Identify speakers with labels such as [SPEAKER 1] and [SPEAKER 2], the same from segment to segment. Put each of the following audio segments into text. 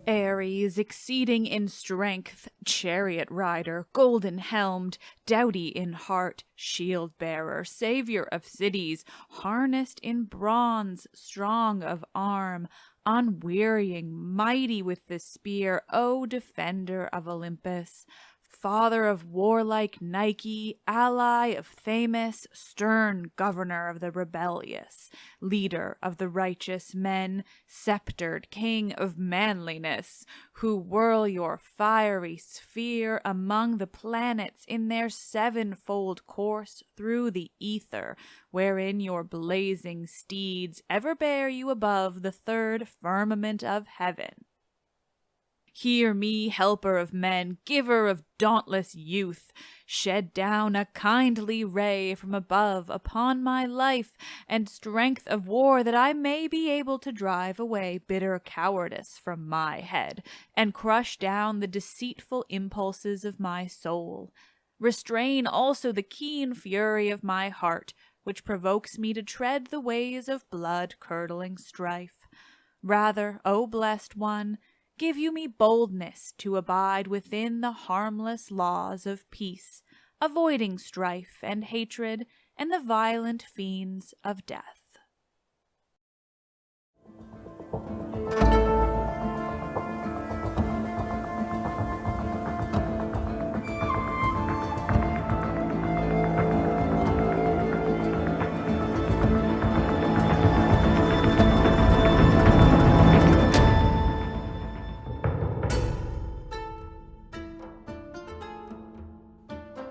[SPEAKER 1] Ares, exceeding in strength, chariot rider, golden-helmed, doughty in heart, shield-bearer, savior of cities, harnessed in bronze, strong of arm, unwearying, mighty with the spear, O defender of Olympus, father of warlike Nike, ally of Themis, stern governor of the rebellious, leader of the righteous men, sceptered king of manliness, who whirl your fiery sphere among the planets in their sevenfold course through the ether, wherein your blazing steeds ever bear you above the third firmament of heaven. Hear me, helper of men, giver of dauntless youth, shed down a kindly ray from above upon my life and strength of war, that I may be able to drive away bitter cowardice from my head, and crush down the deceitful impulses of my soul. Restrain also the keen fury of my heart, which provokes me to tread the ways of blood-curdling strife. Rather, O blessed one, give you me boldness to abide within the harmless laws of peace, avoiding strife and hatred and the violent fiends of death.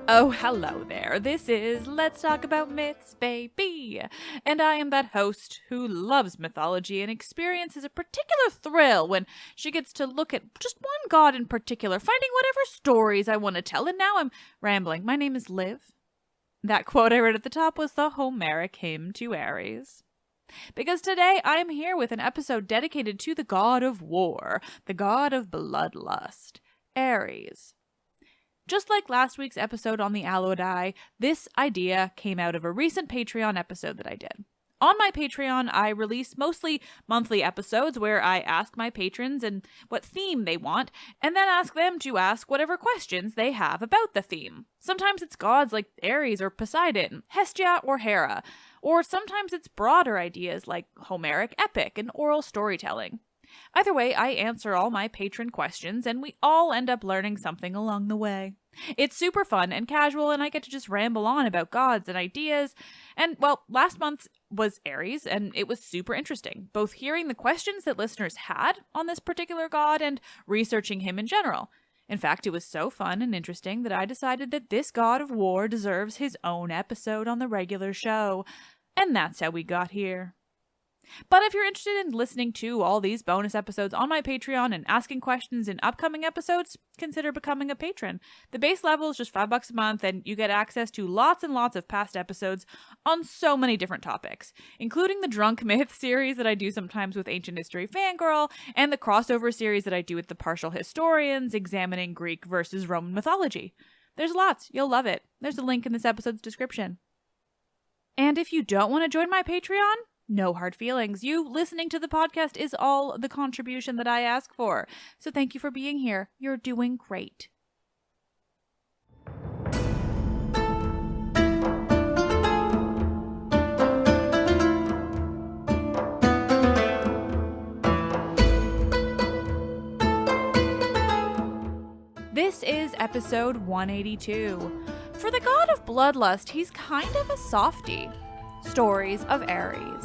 [SPEAKER 1] Oh, hello there. This is Let's Talk About Myths, baby. And I am that host who loves mythology and experiences a particular thrill when she gets to look at just one god in particular, finding whatever stories I want to tell. And now I'm rambling. My name is Liv. That quote I read at the top was the Homeric hymn to Ares. Because today I am here with an episode dedicated to the god of war, the god of bloodlust, Ares. Just like last week's episode on the Allodae, this idea came out of a recent Patreon episode that I did. On my Patreon, I release mostly monthly episodes where I ask my patrons and what theme they want, and then ask them to ask whatever questions they have about the theme. Sometimes it's gods like Ares or Poseidon, Hestia or Hera, or sometimes it's broader ideas like Homeric epic and oral storytelling. Either way, I answer all my patron questions, and we all end up learning something along the way. It's super fun and casual, and I get to just ramble on about gods and ideas. And, well, last month was Ares, and it was super interesting, both hearing the questions that listeners had on this particular god and researching him in general. In fact, it was so fun and interesting that I decided that this god of war deserves his own episode on the regular show. And that's how we got here. But if you're interested in listening to all these bonus episodes on my Patreon and asking questions in upcoming episodes, consider becoming a patron. The base level is just $5 a month, and you get access to lots and lots of past episodes on so many different topics, including the Drunk Myth series that I do sometimes with Ancient History Fangirl, and the crossover series that I do with the Partial Historians, examining Greek versus Roman mythology. There's lots. You'll love it. There's a link in this episode's description. And if you don't want to join my Patreon, no hard feelings. You listening to the podcast is all the contribution that I ask for. So thank you for being here. You're doing great. This is episode 182. For the god of bloodlust, he's kind of a softy. Stories of Ares.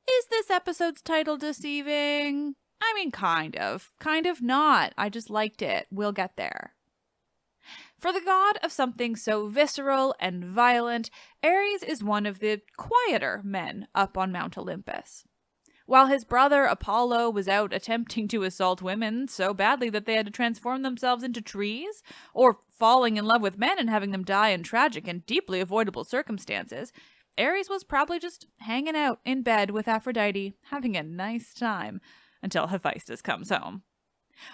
[SPEAKER 1] Is this episode's title deceiving? I mean, kind of not. I just liked it. We'll get there. For the god of something so visceral and violent, Ares is one of the quieter men up on Mount Olympus. while his brother Apollo was out attempting to assault women so badly that they had to transform themselves into trees, or falling in love with men and having them die in tragic and deeply avoidable circumstances, Ares was probably just hanging out in bed with Aphrodite, having a nice time, until Hephaestus comes home.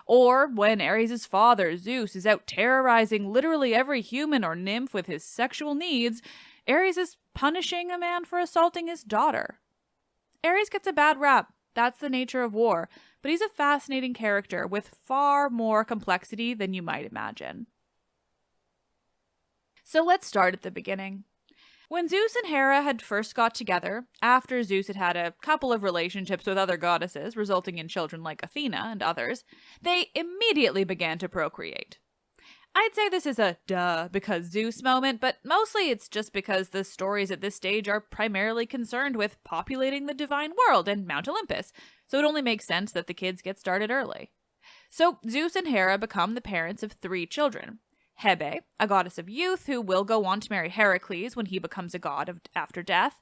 [SPEAKER 1] Or when Ares' father, Zeus, is out terrorizing literally every human or nymph with his sexual needs, Ares is punishing a man for assaulting his daughter. Ares gets a bad rap. That's the nature of war. But he's a fascinating character with far more complexity than you might imagine. So let's start at the beginning. When Zeus and Hera had first got together, after Zeus had had a couple of relationships with other goddesses, resulting in children like Athena and others, they immediately began to procreate. I'd say this is a duh because Zeus moment, but mostly it's just because the stories at this stage are primarily concerned with populating the divine world and Mount Olympus, so it only makes sense that the kids get started early. So Zeus and Hera become the parents of 3 children. Hebe, a goddess of youth who will go on to marry Heracles when he becomes a god after death.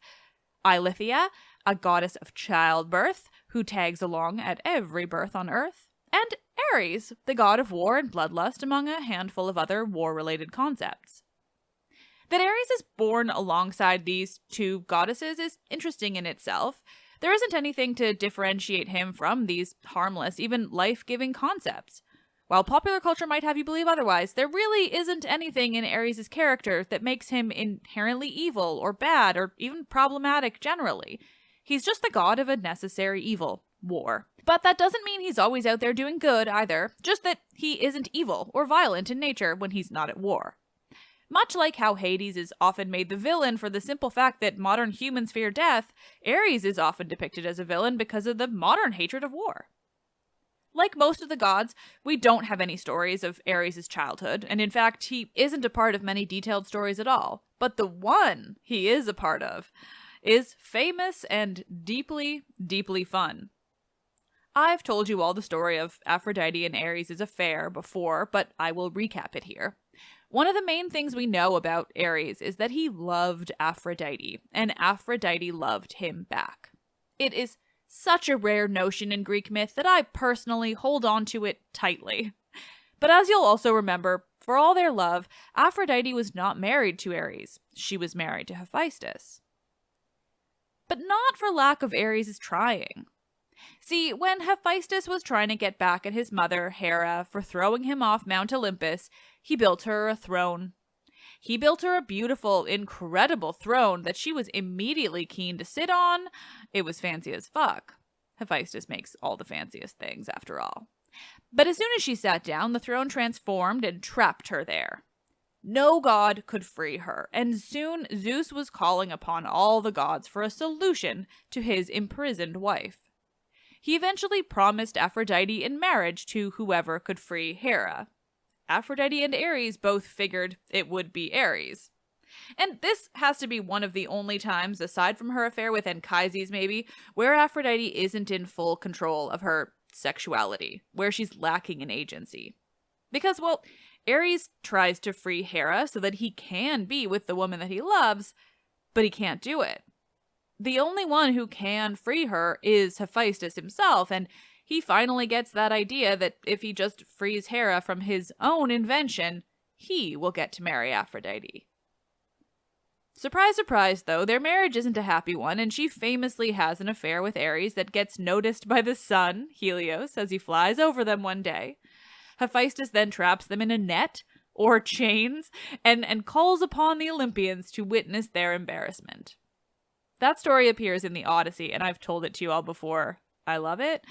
[SPEAKER 1] Eileithyia, a goddess of childbirth who tags along at every birth on Earth. And Ares, the god of war and bloodlust, among a handful of other war-related concepts. That Ares is born alongside these 2 goddesses is interesting in itself. There isn't anything to differentiate him from these harmless, even life-giving concepts. While popular culture might have you believe otherwise, there really isn't anything in Ares' character that makes him inherently evil or bad or even problematic generally. He's just the god of a necessary evil, war. But that doesn't mean he's always out there doing good either, just that he isn't evil or violent in nature when he's not at war. Much like how Hades is often made the villain for the simple fact that modern humans fear death, Ares is often depicted as a villain because of the modern hatred of war. Like most of the gods, we don't have any stories of Ares' childhood, and in fact, he isn't a part of many detailed stories at all. But the one he is a part of is famous and deeply, deeply fun. I've told you all the story of Aphrodite and Ares' affair before, but I will recap it here. One of the main things we know about Ares is that he loved Aphrodite, and Aphrodite loved him back. It is such a rare notion in Greek myth that I personally hold on to it tightly. But as you'll also remember, for all their love, Aphrodite was not married to Ares. She was married to Hephaestus. But not for lack of Ares' trying. See, when Hephaestus was trying to get back at his mother, Hera, for throwing him off Mount Olympus, he built her a throne. He built her a beautiful, incredible throne that she was immediately keen to sit on. It was fancy as fuck. Hephaestus makes all the fanciest things, after all. But as soon as she sat down, the throne transformed and trapped her there. No god could free her, and soon Zeus was calling upon all the gods for a solution to his imprisoned wife. He eventually promised Aphrodite in marriage to whoever could free Hera. Aphrodite and Ares both figured it would be Ares. And this has to be one of the only times, aside from her affair with Anchises maybe, where Aphrodite isn't in full control of her sexuality, where she's lacking in agency. Because, well, Ares tries to free Hera so that he can be with the woman that he loves, but he can't do it. The only one who can free her is Hephaestus himself, and he finally gets that idea that if he just frees Hera from his own invention, he will get to marry Aphrodite. Surprise, surprise, though, their marriage isn't a happy one, and she famously has an affair with Ares that gets noticed by the sun, Helios, as he flies over them one day. Hephaestus then traps them in a net, or chains, and calls upon the Olympians to witness their embarrassment. That story appears in the Odyssey, and I've told it to you all before. I love it.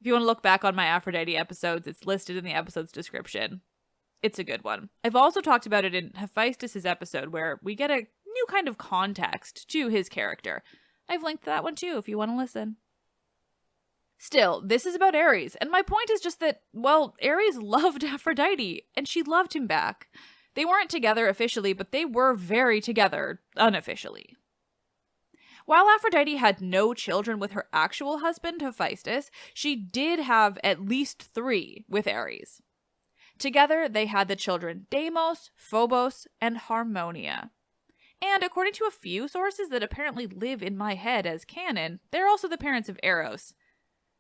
[SPEAKER 1] If you want to look back on my Aphrodite episodes, it's listed in the episode's description. It's a good one. I've also talked about it in Hephaestus' episode, where we get a new kind of context to his character. I've linked that one too if you want to listen. Still, this is about Ares, and my point is just that, well, Ares loved Aphrodite, and she loved him back. They weren't together officially, but they were very together unofficially. While Aphrodite had no children with her actual husband, Hephaestus, she did have at least 3 with Ares. Together, they had the children Deimos, Phobos, and Harmonia. And according to a few sources that apparently live in my head as canon, they're also the parents of Eros.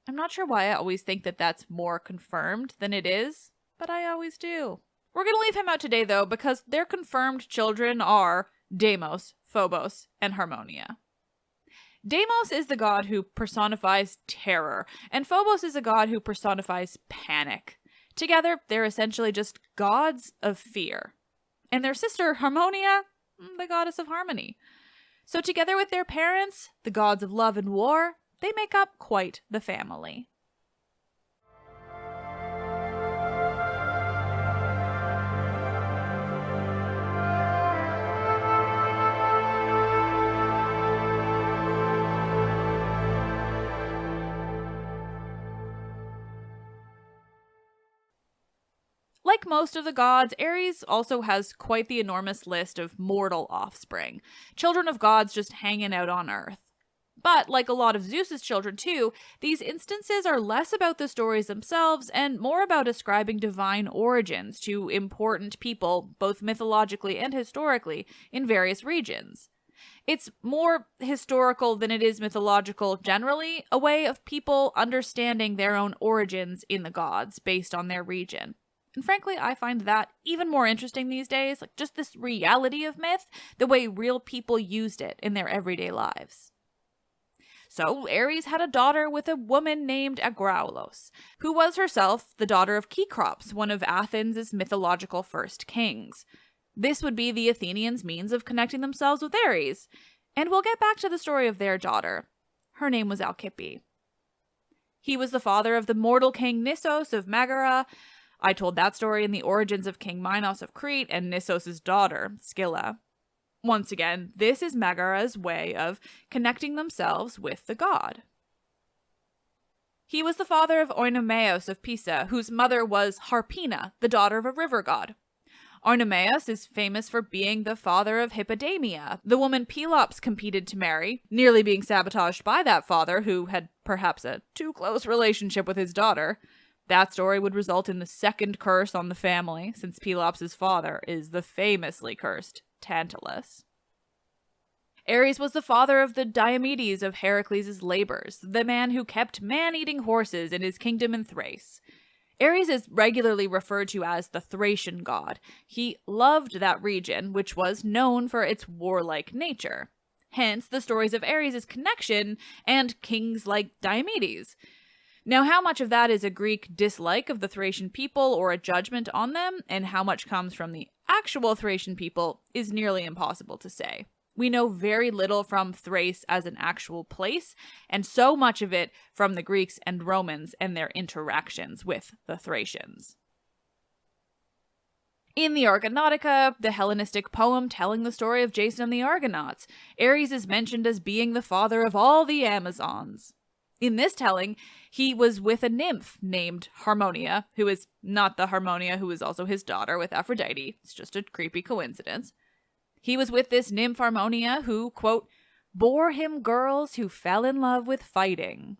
[SPEAKER 1] I'm not sure why I always think that that's more confirmed than it is, but I always do. We're going to leave him out today, though, because their confirmed children are Deimos, Phobos, and Harmonia. Deimos is the god who personifies terror, and Phobos is a god who personifies panic. Together, they're essentially just gods of fear. And their sister, Harmonia, the goddess of harmony. So together with their parents, the gods of love and war, they make up quite the family. Like most of the gods, Ares also has quite the enormous list of mortal offspring, children of gods just hanging out on Earth. But, like a lot of Zeus's children too, these instances are less about the stories themselves and more about ascribing divine origins to important people, both mythologically and historically, in various regions. It's more historical than it is mythological generally, a way of people understanding their own origins in the gods based on their region. And frankly, I find that even more interesting these days, like just this reality of myth, the way real people used it in their everyday lives. So Ares had a daughter with a woman named Agraulos, who was herself the daughter of Kekrops, one of Athens' mythological first kings. This would be the Athenians' means of connecting themselves with Ares, and we'll get back to the story of their daughter. Her name was Alcippe. He was the father of the mortal king Nissos of Megara. I told that story in the origins of King Minos of Crete and Nissos' daughter, Scylla. Once again, this is Megara's way of connecting themselves with the god. He was the father of Oenomaus of Pisa, whose mother was Harpina, the daughter of a river god. Oenomaus is famous for being the father of Hippodamia, the woman Pelops competed to marry, nearly being sabotaged by that father, who had perhaps a too close relationship with his daughter. That story would result in the second curse on the family, since Pelops' father is the famously cursed Tantalus. Ares was the father of the Diomedes of Heracles' labors, the man who kept man-eating horses in his kingdom in Thrace. Ares is regularly referred to as the Thracian god. He loved that region, which was known for its warlike nature. Hence, the stories of Ares' connection and kings like Diomedes. Now, how much of that is a Greek dislike of the Thracian people or a judgment on them, and how much comes from the actual Thracian people, is nearly impossible to say. We know very little from Thrace as an actual place, and so much of it from the Greeks and Romans and their interactions with the Thracians. In the Argonautica, the Hellenistic poem telling the story of Jason and the Argonauts, Ares is mentioned as being the father of all the Amazons. In this telling, he was with a nymph named Harmonia, who is not the Harmonia who is also his daughter with Aphrodite. It's just a creepy coincidence. He was with this nymph Harmonia who, quote, bore him girls who fell in love with fighting.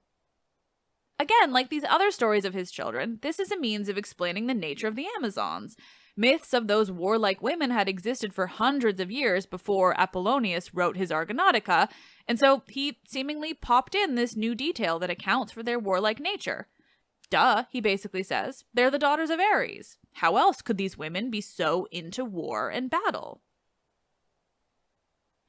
[SPEAKER 1] Again, like these other stories of his children, this is a means of explaining the nature of the Amazons. Myths of those warlike women had existed for hundreds of years before Apollonius wrote his Argonautica, and so he seemingly popped in this new detail that accounts for their warlike nature. Duh, he basically says, they're the daughters of Ares. How else could these women be so into war and battle?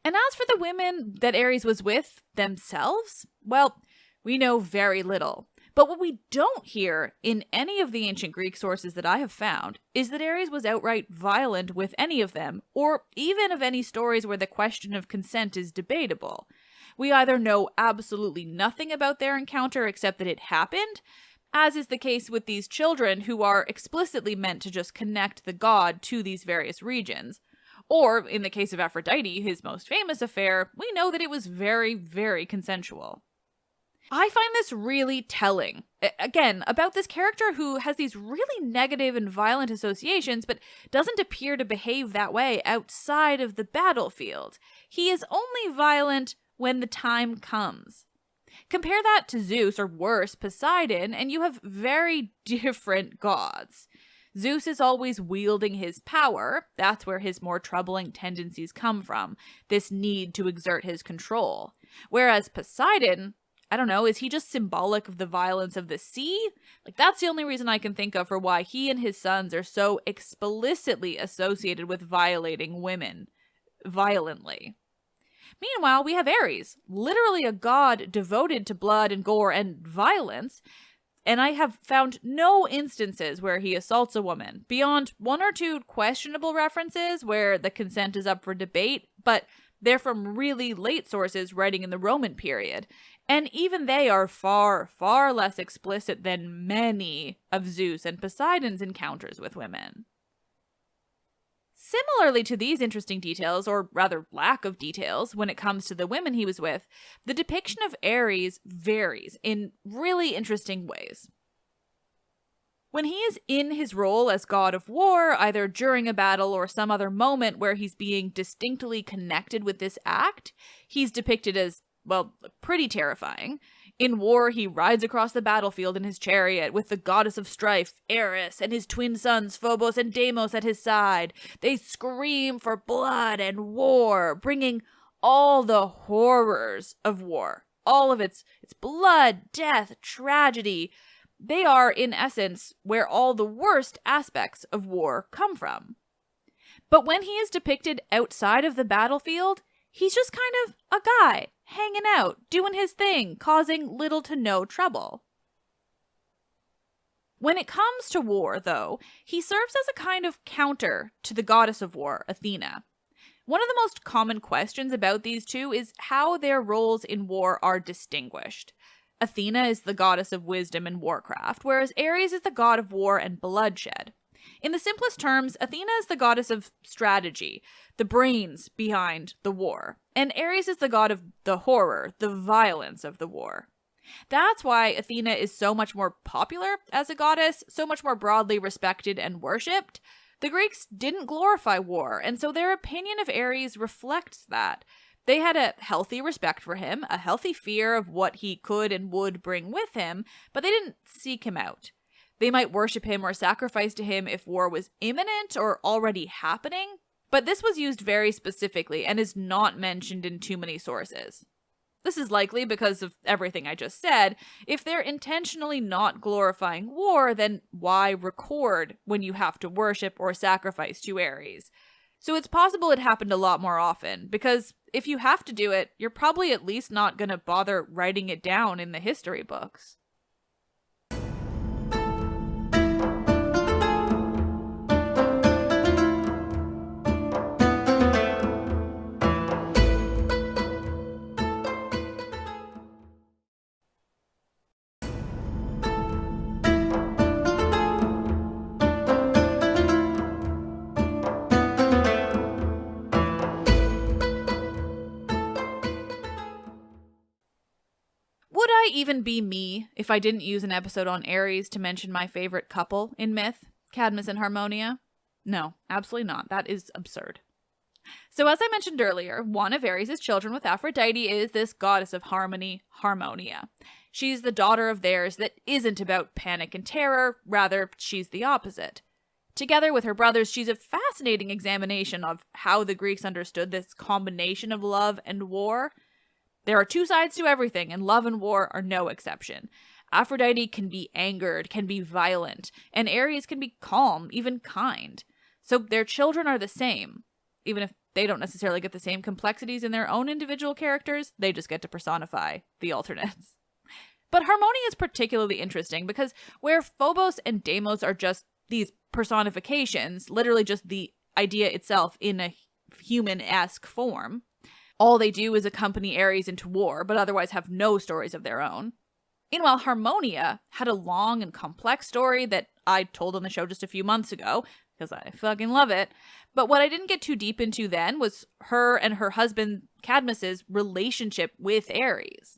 [SPEAKER 1] And as for the women that Ares was with themselves, well, we know very little. But what we don't hear in any of the ancient Greek sources that I have found is that Ares was outright violent with any of them, or even of any stories where the question of consent is debatable. We either know absolutely nothing about their encounter except that it happened, as is the case with these children who are explicitly meant to just connect the god to these various regions. Or, in the case of Aphrodite, his most famous affair, we know that it was very, very consensual. I find this really telling, again, about this character who has these really negative and violent associations, but doesn't appear to behave that way outside of the battlefield. He is only violent when the time comes. Compare that to Zeus, or worse, Poseidon, and you have very different gods. Zeus is always wielding his power. That's where his more troubling tendencies come from, this need to exert his control. Whereas Poseidon, I don't know, is he just symbolic of the violence of the sea? Like, that's the only reason I can think of for why he and his sons are so explicitly associated with violating women violently. Meanwhile, we have Ares, literally a god devoted to blood and gore and violence, and I have found no instances where he assaults a woman, beyond one or two questionable references where the consent is up for debate, but they're from really late sources writing in the Roman period, and even they are far, far less explicit than many of Zeus and Poseidon's encounters with women. Similarly to these interesting details, or rather lack of details, when it comes to the women he was with, the depiction of Ares varies in really interesting ways. When he is in his role as god of war, either during a battle or some other moment where he's being distinctly connected with this act, he's depicted as, well, pretty terrifying. In war, he rides across the battlefield in his chariot with the goddess of strife, Eris, and his twin sons, Phobos and Deimos, at his side. They scream for blood and war, bringing all the horrors of war. All of its blood, death, tragedy. They are, in essence, where all the worst aspects of war come from. But when he is depicted outside of the battlefield, he's just kind of a guy, hanging out, doing his thing, causing little to no trouble. When it comes to war, though, he serves as a kind of counter to the goddess of war, Athena. One of the most common questions about these two is how their roles in war are distinguished. Athena is the goddess of wisdom and warcraft, whereas Ares is the god of war and bloodshed. In the simplest terms, Athena is the goddess of strategy, the brains behind the war, and Ares is the god of the horror, the violence of the war. That's why Athena is so much more popular as a goddess, so much more broadly respected and worshipped. The Greeks didn't glorify war, and so their opinion of Ares reflects that. They had a healthy respect for him, a healthy fear of what he could and would bring with him, but they didn't seek him out. They might worship him or sacrifice to him if war was imminent or already happening, but this was used very specifically and is not mentioned in too many sources. This is likely because of everything I just said. If they're intentionally not glorifying war, then why record when you have to worship or sacrifice to Ares? So it's possible it happened a lot more often, because if you have to do it, you're probably at least not going to bother writing it down in the history books. Would I even be me if I didn't use an episode on Ares to mention my favorite couple in myth, Cadmus and Harmonia? No, absolutely not. That is absurd. So as I mentioned earlier, one of Ares' children with Aphrodite is this goddess of harmony, Harmonia. She's the daughter of theirs that isn't about panic and terror, rather, she's the opposite. Together with her brothers, she's a fascinating examination of how the Greeks understood this combination of love and war. There are two sides to everything, and love and war are no exception. Aphrodite can be angered, can be violent, and Ares can be calm, even kind. So their children are the same. Even if they don't necessarily get the same complexities in their own individual characters, they just get to personify the alternates. But Harmonia is particularly interesting because where Phobos and Deimos are just these personifications, literally just the idea itself in a human-esque form, all they do is accompany Ares into war, but otherwise have no stories of their own. Meanwhile, Harmonia had a long and complex story that I told on the show just a few months ago, because I fucking love it. But what I didn't get too deep into then was her and her husband Cadmus's relationship with Ares.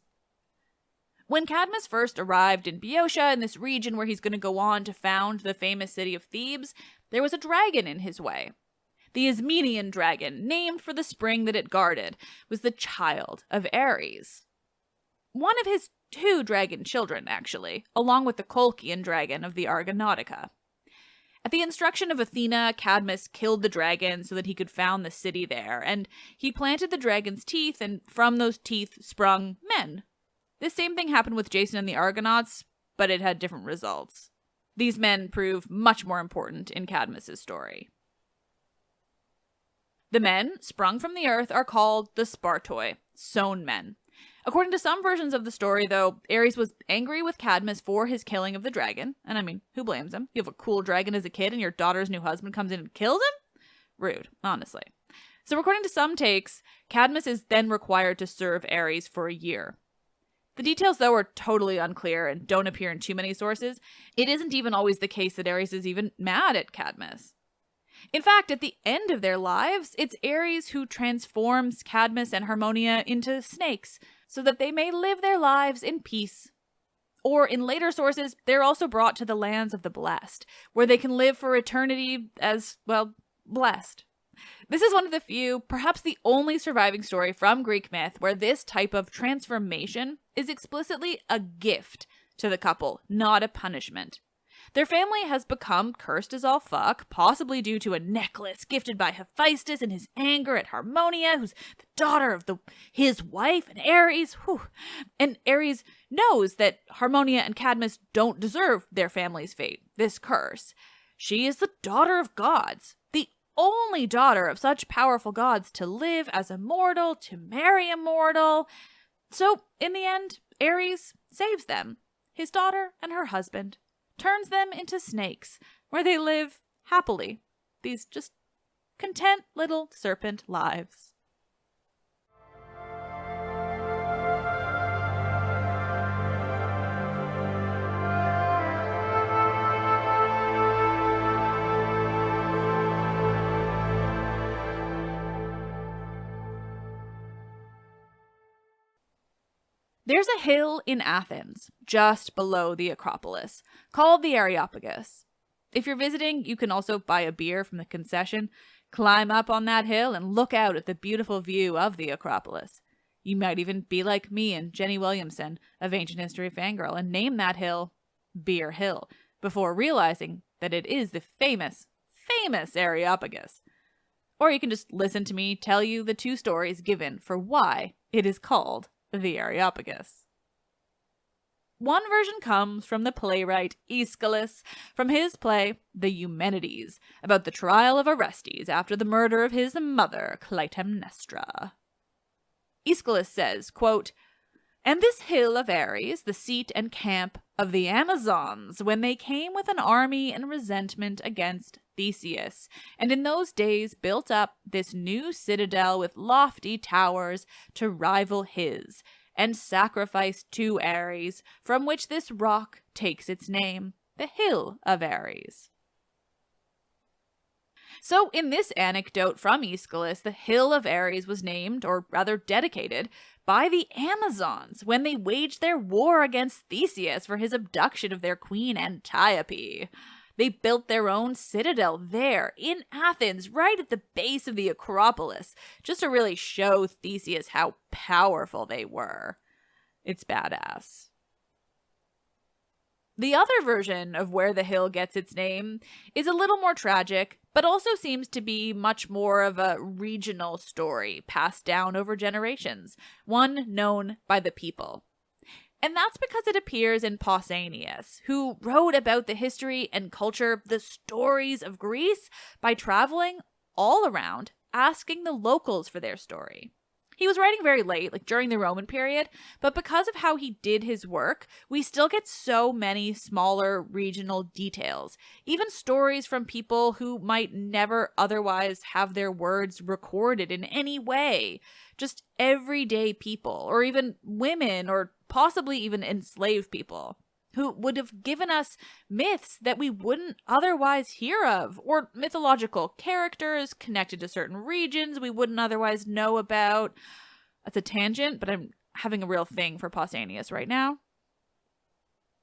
[SPEAKER 1] When Cadmus first arrived in Boeotia, in this region where he's going to go on to found the famous city of Thebes, there was a dragon in his way. The Ismenian dragon, named for the spring that it guarded, was the child of Ares. One of his two dragon children, actually, along with the Colchian dragon of the Argonautica. At the instruction of Athena, Cadmus killed the dragon so that he could found the city there, and he planted the dragon's teeth, and from those teeth sprung men. This same thing happened with Jason and the Argonauts, but it had different results. These men prove much more important in Cadmus's story. The men sprung from the earth are called the Spartoi, sown men. According to some versions of the story, though, Ares was angry with Cadmus for his killing of the dragon. And I mean, who blames him? You have a cool dragon as a kid and your daughter's new husband comes in and kills him? Rude, honestly. So according to some takes, Cadmus is then required to serve Ares for a year. The details, though, are totally unclear and don't appear in too many sources. It isn't even always the case that Ares is even mad at Cadmus. In fact, at the end of their lives, it's Ares who transforms Cadmus and Harmonia into snakes so that they may live their lives in peace. Or in later sources, they're also brought to the lands of the blessed, where they can live for eternity as, well, blessed. This is one of the few, perhaps the only surviving story from Greek myth where this type of transformation is explicitly a gift to the couple, not a punishment. Their family has become cursed as all fuck, possibly due to a necklace gifted by Hephaestus in his anger at Harmonia, who's the daughter of his wife and Ares. Whew. And Ares knows that Harmonia and Cadmus don't deserve their family's fate, this curse. She is the daughter of gods, the only daughter of such powerful gods to live as a mortal, to marry a mortal. So, in the end, Ares saves them, his daughter and her husband, turns them into snakes, where they live happily, these just content little serpent lives. There's a hill in Athens, just below the Acropolis, called the Areopagus. If you're visiting, you can also buy a beer from the concession, climb up on that hill, and look out at the beautiful view of the Acropolis. You might even be like me and Jenny Williamson of Ancient History Fangirl and name that hill Beer Hill, before realizing that it is the famous Areopagus. Or you can just listen to me tell you the two stories given for why it is called the Areopagus. One version comes from the playwright Aeschylus from his play The Eumenides, about the trial of Orestes after the murder of his mother, Clytemnestra. Aeschylus says, quote, "And this hill of Aries, the seat and camp of the Amazons, when they came with an army in resentment against Theseus, and in those days built up this new citadel with lofty towers to rival his, and sacrificed to Ares, from which this rock takes its name, the Hill of Aries." So in this anecdote from Aeschylus, the Hill of Aries was named, or rather dedicated, by the Amazons when they waged their war against Theseus for his abduction of their queen Antiope. They built their own citadel there, in Athens, right at the base of the Acropolis, just to really show Theseus how powerful they were. It's badass. The other version of where the hill gets its name is a little more tragic, but also seems to be much more of a regional story passed down over generations, one known by the people. And that's because it appears in Pausanias, who wrote about the history and culture, the stories of Greece, by traveling all around, asking the locals for their story. He was writing very late, like during the Roman period, but because of how he did his work, we still get so many smaller regional details, even stories from people who might never otherwise have their words recorded in any way. Just everyday people, or even women, or possibly even enslaved people, who would have given us myths that we wouldn't otherwise hear of, or mythological characters connected to certain regions we wouldn't otherwise know about. That's a tangent, but I'm having a real thing for Pausanias right now.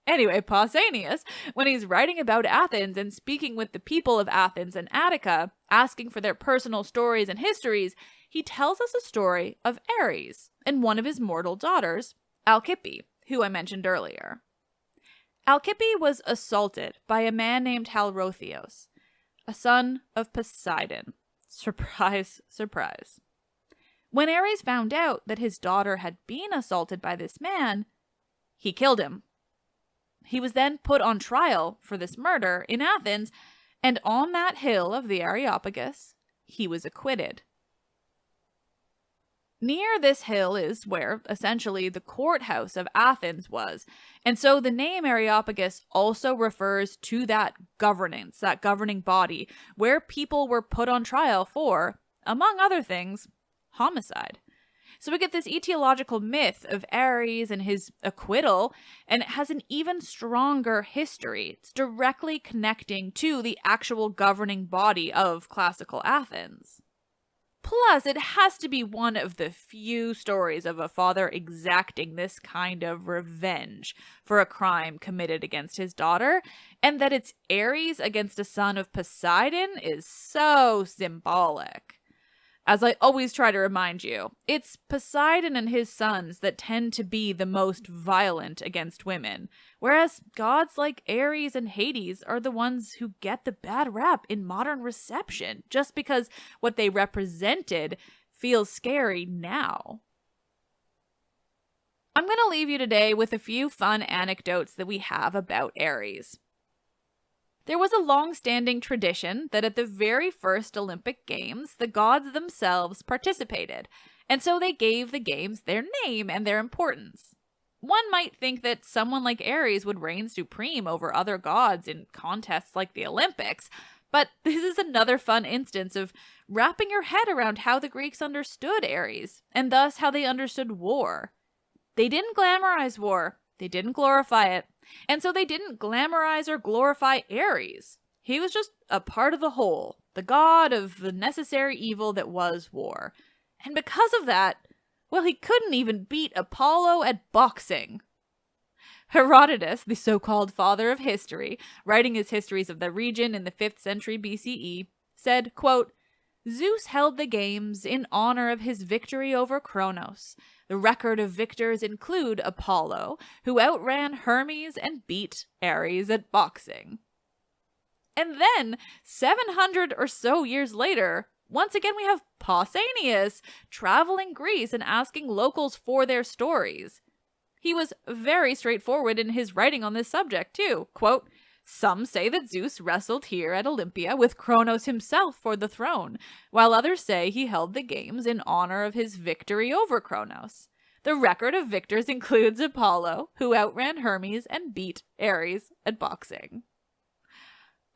[SPEAKER 1] Anyway, Pausanias, when he's writing about Athens and speaking with the people of Athens and Attica, asking for their personal stories and histories, he tells us a story of Ares and one of his mortal daughters, Alcippe, who I mentioned earlier. Alcippe was assaulted by a man named Halrothios, a son of Poseidon. Surprise, surprise. When Ares found out that his daughter had been assaulted by this man, he killed him. He was then put on trial for this murder in Athens, and on that hill of the Areopagus, he was acquitted. Near this hill is where, essentially, the courthouse of Athens was, and so the name Areopagus also refers to that governance, that governing body, where people were put on trial for, among other things, homicide. So we get this etiological myth of Ares and his acquittal, and it has an even stronger history. It's directly connecting to the actual governing body of classical Athens. Plus, it has to be one of the few stories of a father exacting this kind of revenge for a crime committed against his daughter, and that it's Ares against a son of Poseidon is so symbolic. As I always try to remind you, it's Poseidon and his sons that tend to be the most violent against women, whereas gods like Ares and Hades are the ones who get the bad rap in modern reception, just because what they represented feels scary now. I'm going to leave you today with a few fun anecdotes that we have about Ares. There was a long-standing tradition that at the very first Olympic Games, the gods themselves participated, and so they gave the games their name and their importance. One might think that someone like Ares would reign supreme over other gods in contests like the Olympics, but this is another fun instance of wrapping your head around how the Greeks understood Ares, and thus how they understood war. They didn't glamorize war. They didn't glorify it. And so they didn't glamorize or glorify Ares. He was just a part of the whole, the god of the necessary evil that was war. And because of that, well, he couldn't even beat Apollo at boxing. Herodotus, the so-called father of history, writing his histories of the region in the 5th century BCE, said, quote, Zeus held the games in honor of his victory over Kronos. The record of victors include Apollo, who outran Hermes and beat Ares at boxing. And then, 700 or so years later, once again we have Pausanias traveling Greece and asking locals for their stories. He was very straightforward in his writing on this subject, too. Quote, Some say that Zeus wrestled here at Olympia with Kronos himself for the throne, while others say he held the games in honor of his victory over Kronos. The record of victors includes Apollo, who outran Hermes and beat Ares at boxing.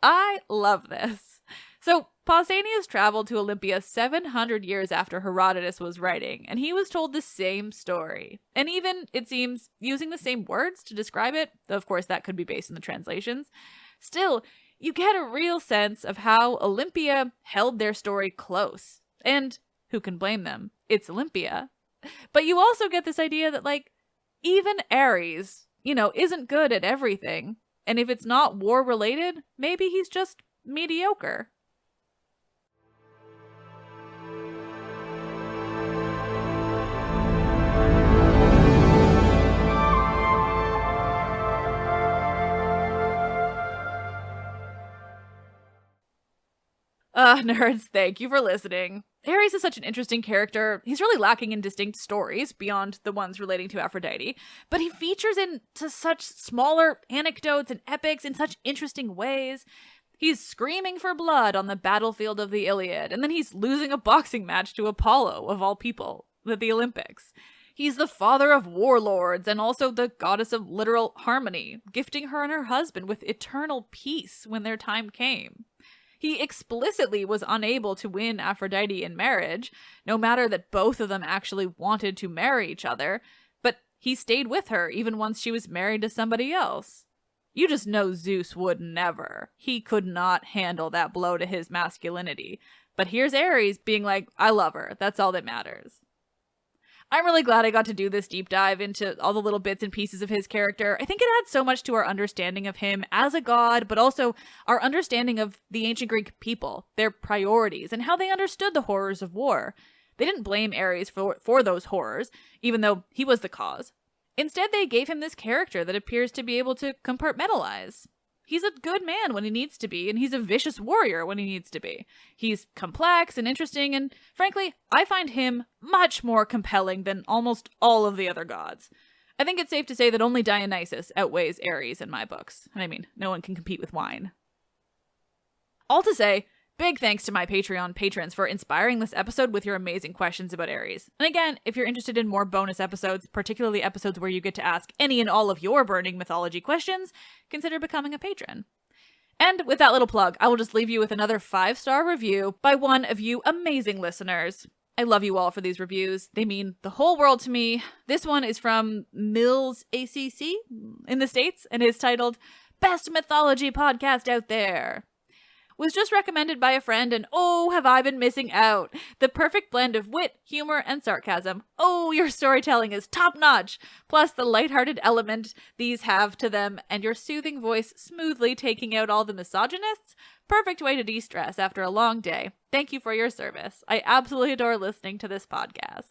[SPEAKER 1] I love this. So, Pausanias traveled to Olympia 700 years after Herodotus was writing, and he was told the same story. And even, it seems, using the same words to describe it, though of course that could be based on the translations. Still, you get a real sense of how Olympia held their story close. And who can blame them? It's Olympia. But you also get this idea that, like, even Ares, isn't good at everything. And if it's not war-related, maybe he's just mediocre. Nerds, thank you for listening. Ares is such an interesting character. He's really lacking in distinct stories beyond the ones relating to Aphrodite, but he features into such smaller anecdotes and epics in such interesting ways. He's screaming for blood on the battlefield of the Iliad, and then he's losing a boxing match to Apollo, of all people, at the Olympics. He's the father of warlords and also the goddess of literal harmony, gifting her and her husband with eternal peace when their time came. He explicitly was unable to win Aphrodite in marriage, no matter that both of them actually wanted to marry each other, but he stayed with her even once she was married to somebody else. You just know Zeus would never. He could not handle that blow to his masculinity. But here's Ares being like, I love her. That's all that matters. I'm really glad I got to do this deep dive into all the little bits and pieces of his character. I think it adds so much to our understanding of him as a god, but also our understanding of the ancient Greek people, their priorities, and how they understood the horrors of war. They didn't blame Ares for those horrors, even though he was the cause. Instead, they gave him this character that appears to be able to compartmentalize. He's a good man when he needs to be, and he's a vicious warrior when he needs to be. He's complex and interesting, and frankly, I find him much more compelling than almost all of the other gods. I think it's safe to say that only Dionysus outweighs Ares in my books. And I mean, no one can compete with wine. All to say, big thanks to my Patreon patrons for inspiring this episode with your amazing questions about Ares. And again, if you're interested in more bonus episodes, particularly episodes where you get to ask any and all of your burning mythology questions, consider becoming a patron. And with that little plug, I will just leave you with another 5-star review by one of you amazing listeners. I love you all for these reviews. They mean the whole world to me. This one is from Mills ACC in the States and is titled Best Mythology Podcast Out There. Was just recommended by a friend, and oh, have I been missing out. The perfect blend of wit, humor, and sarcasm. Oh, your storytelling is top-notch. Plus the lighthearted element these have to them, and your soothing voice smoothly taking out all the misogynists. Perfect way to de-stress after a long day. Thank you for your service. I absolutely adore listening to this podcast.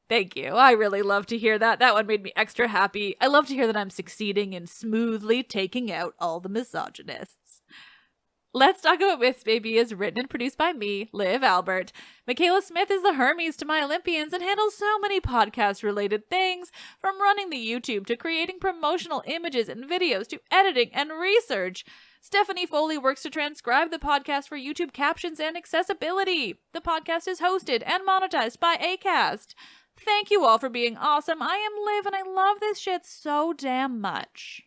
[SPEAKER 1] Thank you. I really love to hear that. That one made me extra happy. I love to hear that I'm succeeding in smoothly taking out all the misogynists. Let's Talk About Myths, Baby is written and produced by me, Liv Albert. Michaela Smith is the Hermes to my Olympians and handles so many podcast-related things, from running the YouTube to creating promotional images and videos to editing and research. Stephanie Foley works to transcribe the podcast for YouTube captions and accessibility. The podcast is hosted and monetized by Acast. Thank you all for being awesome. I am Liv and I love this shit so damn much.